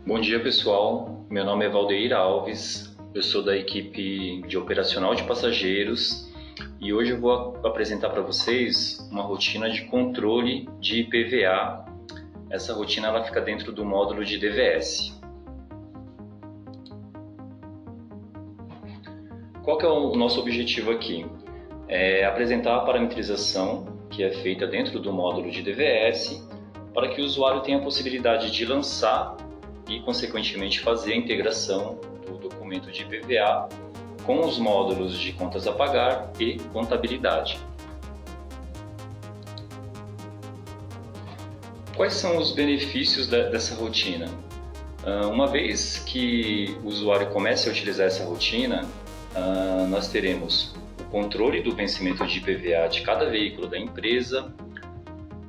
Bom dia, pessoal. Meu nome é Valdeir Alves, eu sou da equipe de operacional de passageiros e hoje eu vou apresentar para vocês uma rotina de controle de IPVA. Essa rotina ela fica dentro do módulo de DVS. Qual que é o nosso objetivo aqui? É apresentar a parametrização que é feita dentro do módulo de DVS para que o usuário tenha a possibilidade de lançar e, consequentemente, fazer a integração do documento de IPVA com os módulos de contas a pagar e contabilidade. Quais são os benefícios dessa rotina? Uma vez que o usuário comece a utilizar essa rotina, nós teremos o controle do vencimento de IPVA de cada veículo da empresa,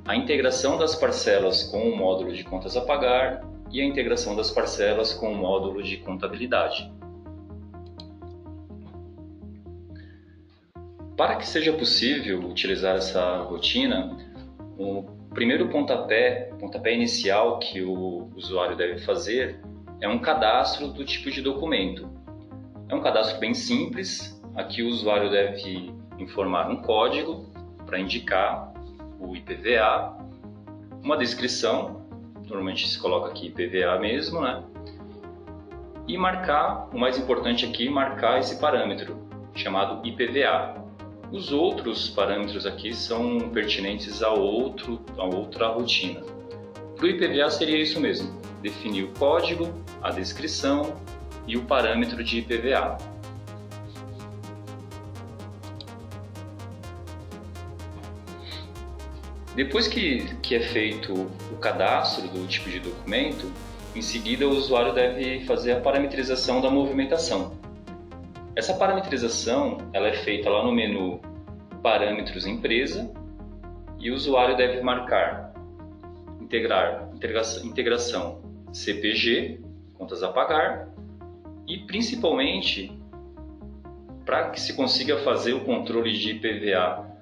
a integração das parcelas com o módulo de contas a pagar e a integração das parcelas com o módulo de contabilidade. Para que seja possível utilizar essa rotina, o primeiro pontapé inicial que o usuário deve fazer é um cadastro do tipo de documento. É um cadastro bem simples, aqui o usuário deve informar um código para indicar o IPVA, uma descrição, normalmente se coloca aqui IPVA mesmo, né? E marcar, o mais importante aqui, marcar esse parâmetro, chamado IPVA. Os outros parâmetros aqui são pertinentes a outra rotina. Para o IPVA seria isso mesmo, definir o código, a descrição e o parâmetro de IPVA. Depois que é feito o cadastro do tipo de documento, em seguida o usuário deve fazer a parametrização da movimentação. Essa parametrização ela é feita lá no menu Parâmetros Empresa e o usuário deve marcar integração CPG, contas a pagar, e principalmente para que se consiga fazer o controle de IPVA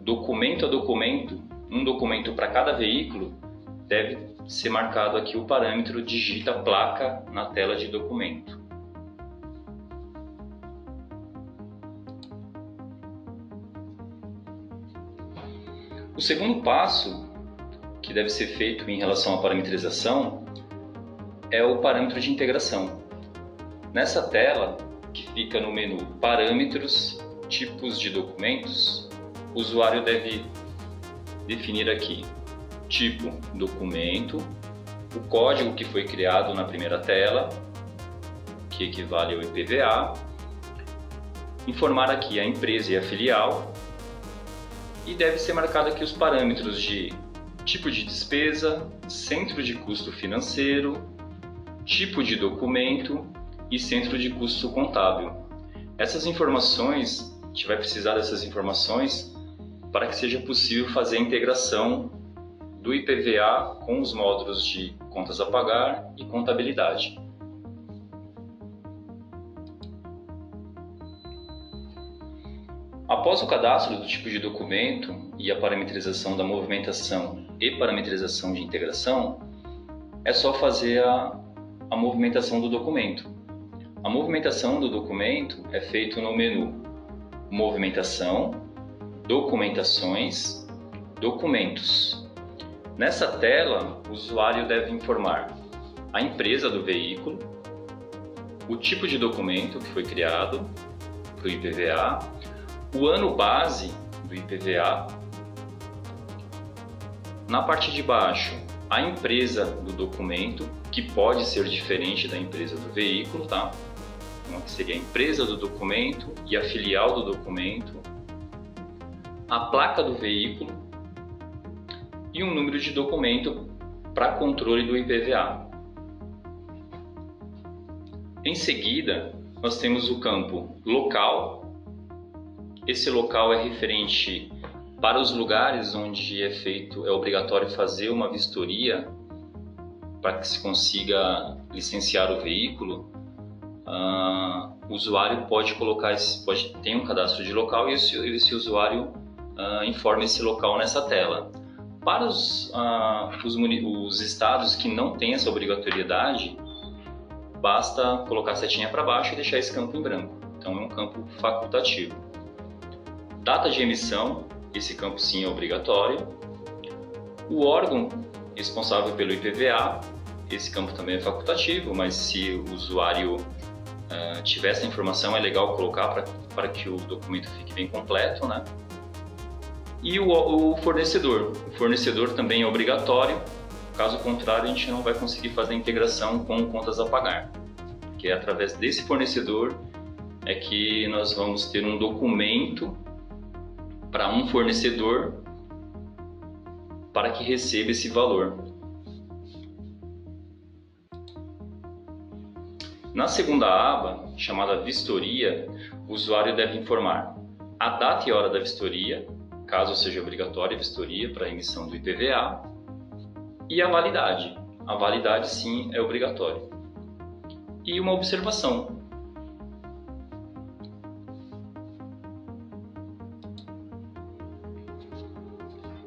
documento a documento, um documento para cada veículo, deve ser marcado aqui o parâmetro digita placa na tela de documento. O segundo passo que deve ser feito em relação à parametrização é o parâmetro de integração. Nessa tela, que fica no menu Parâmetros, Tipos de Documentos, o usuário deve definir aqui tipo documento, o código que foi criado na primeira tela, que equivale ao IPVA, informar aqui a empresa e a filial, e deve ser marcado aqui os parâmetros de tipo de despesa, centro de custo financeiro, tipo de documento e centro de custo contábil. Essas informações, a gente vai precisar dessas informações para que seja possível fazer a integração do IPVA com os módulos de contas a pagar e contabilidade. Após o cadastro do tipo de documento e a parametrização da movimentação e parametrização de integração, é só fazer a movimentação do documento. A movimentação do documento é feita no menu Movimentação, Documentações, Documentos. Nessa tela, o usuário deve informar a empresa do veículo, o tipo de documento que foi criado para o IPVA, o ano base do IPVA. Na parte de baixo, a empresa do documento, que pode ser diferente da empresa do veículo, tá? Então, aqui seria a empresa do documento e a filial do documento, a placa do veículo e um número de documento para controle do IPVA. Em seguida, nós temos o campo local. Esse local é referente para os lugares onde é obrigatório fazer uma vistoria para que se consiga licenciar o veículo. O usuário tem um cadastro de local e esse usuário informa esse local nessa tela. Para os estados que não têm essa obrigatoriedade, basta colocar a setinha para baixo e deixar esse campo em branco. Então é um campo facultativo. Data de emissão, esse campo sim é obrigatório. O órgão responsável pelo IPVA, esse campo também é facultativo, mas se o usuário tiver essa informação, é legal colocar para que o documento fique bem completo, né? E o fornecedor. O fornecedor também é obrigatório, caso contrário a gente não vai conseguir fazer a integração com contas a pagar. Que é através desse fornecedor é que nós vamos ter um documento para um fornecedor para que receba esse valor. Na segunda aba, chamada vistoria, o usuário deve informar a data e hora da vistoria, caso seja obrigatória a vistoria para a emissão do IPVA, e a validade. A validade, sim, é obrigatória. E uma observação.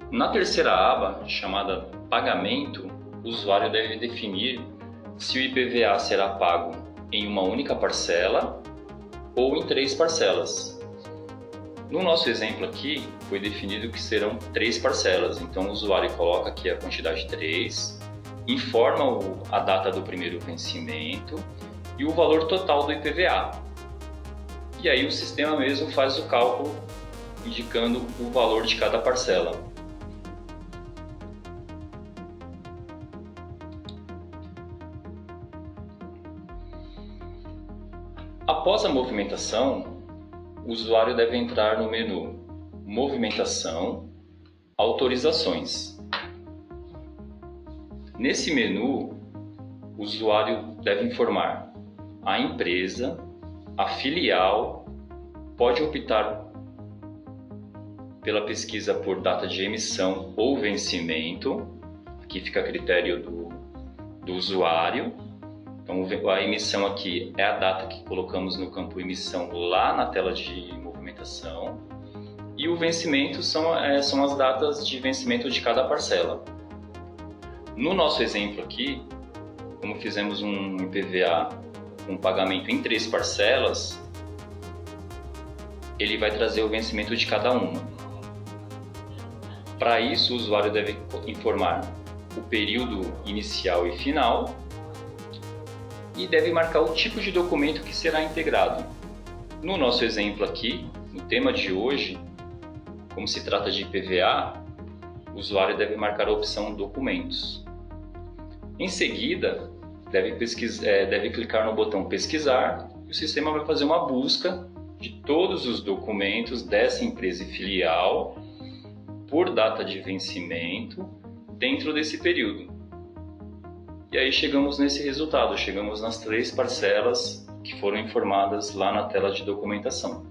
Na terceira aba, chamada pagamento, o usuário deve definir se o IPVA será pago em uma única parcela ou em 3 parcelas. No nosso exemplo aqui, foi definido que serão 3 parcelas, então o usuário coloca aqui a quantidade 3, informa a data do primeiro vencimento e o valor total do IPVA. E aí o sistema mesmo faz o cálculo, indicando o valor de cada parcela. Após a movimentação, o usuário deve entrar no menu Movimentação, Autorizações. Nesse menu, o usuário deve informar a empresa, a filial, pode optar pela pesquisa por data de emissão ou vencimento, aqui fica a critério do usuário. Então, a emissão aqui é a data que colocamos no campo emissão lá na tela de movimentação. E o vencimento são as datas de vencimento de cada parcela. No nosso exemplo aqui, como fizemos um IPVA com pagamento em 3 parcelas, ele vai trazer o vencimento de cada uma. Para isso, o usuário deve informar o período inicial e final, e deve marcar o tipo de documento que será integrado. No nosso exemplo aqui, no tema de hoje, como se trata de IPVA, o usuário deve marcar a opção Documentos. Em seguida, deve clicar no botão Pesquisar e o sistema vai fazer uma busca de todos os documentos dessa empresa e filial por data de vencimento dentro desse período. E aí chegamos nesse resultado, chegamos nas 3 parcelas que foram informadas lá na tela de documentação.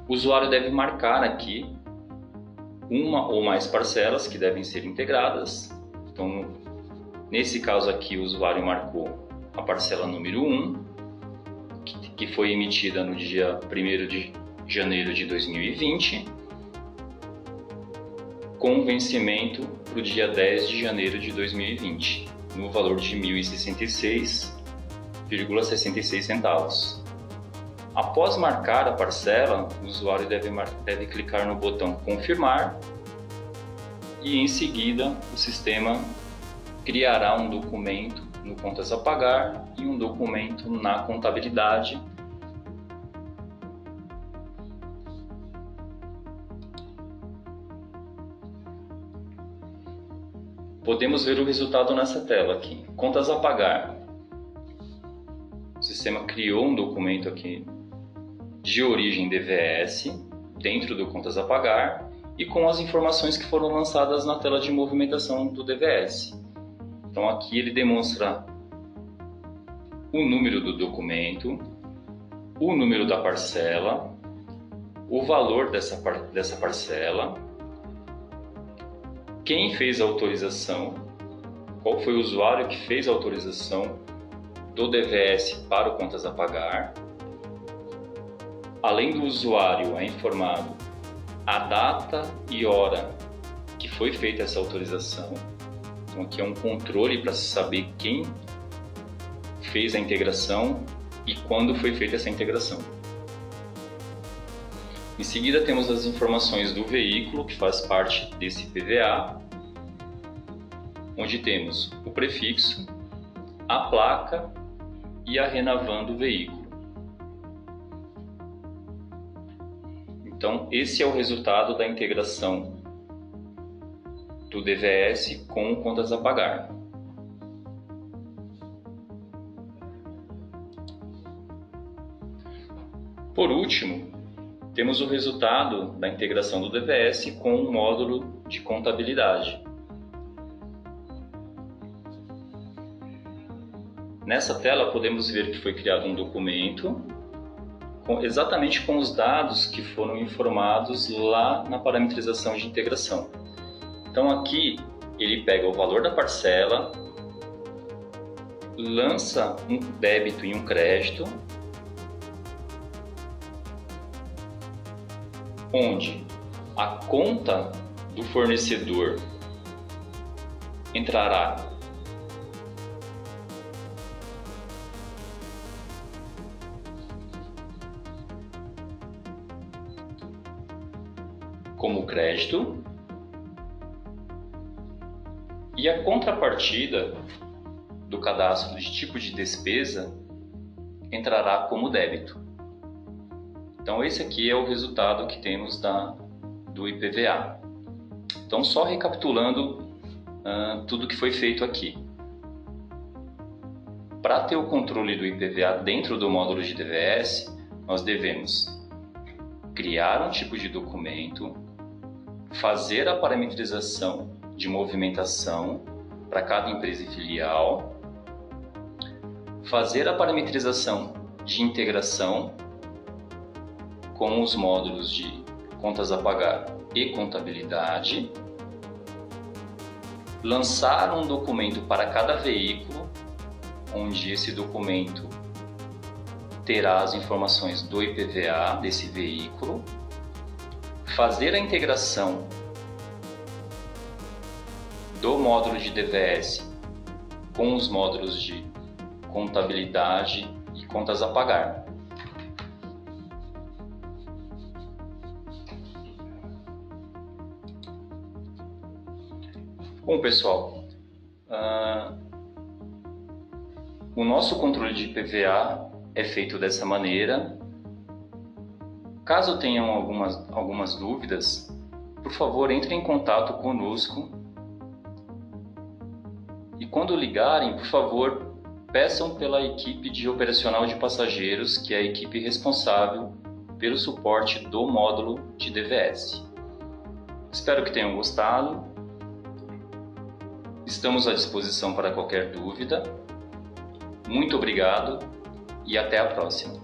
O usuário deve marcar aqui uma ou mais parcelas que devem ser integradas. Então, nesse caso aqui, o usuário marcou a parcela número 1, que foi emitida no dia 1º de janeiro de 2020, com vencimento para o dia 10 de janeiro de 2020, no valor de R$ 1.066,66 centavos. Após marcar a parcela, o usuário deve clicar no botão Confirmar e, em seguida, o sistema criará um documento no Contas a Pagar e um documento na Contabilidade. Podemos ver o resultado nessa tela aqui. Contas a pagar. O sistema criou um documento aqui de origem DVS dentro do Contas a Pagar e com as informações que foram lançadas na tela de movimentação do DVS. Então aqui ele demonstra o número do documento, o número da parcela, o valor dessa parcela, quem fez a autorização, qual foi o usuário que fez a autorização do DVS para o Contas a Pagar. Além do usuário, é informado a data e hora que foi feita essa autorização. Então aqui é um controle para se saber quem fez a integração e quando foi feita essa integração. Em seguida temos as informações do veículo, que faz parte desse IPVA, onde temos o prefixo, a placa e a Renavan do veículo. Então esse é o resultado da integração do DVS com contas a pagar. Por último, temos o resultado da integração do DVS com o módulo de contabilidade. Nessa tela podemos ver que foi criado um documento exatamente com os dados que foram informados lá na parametrização de integração. Então aqui ele pega o valor da parcela, lança um débito e um crédito, onde a conta do fornecedor entrará como crédito e a contrapartida do cadastro de tipo de despesa entrará como débito. Então esse aqui é o resultado que temos do IPVA. Então só recapitulando tudo que foi feito aqui. Para ter o controle do IPVA dentro do módulo de DVS, nós devemos criar um tipo de documento, fazer a parametrização de movimentação para cada empresa e filial, fazer a parametrização de integração com os módulos de contas a pagar e contabilidade, lançar um documento para cada veículo, onde esse documento terá as informações do IPVA desse veículo, fazer a integração do módulo de DVS com os módulos de contabilidade e contas a pagar. Bom, pessoal, o nosso controle de IPVA é feito dessa maneira. Caso tenham algumas dúvidas, por favor, entre em contato conosco. E quando ligarem, por favor, peçam pela equipe de operacional de passageiros, que é a equipe responsável pelo suporte do módulo de DVS. Espero que tenham gostado. Estamos à disposição para qualquer dúvida. Muito obrigado e até a próxima.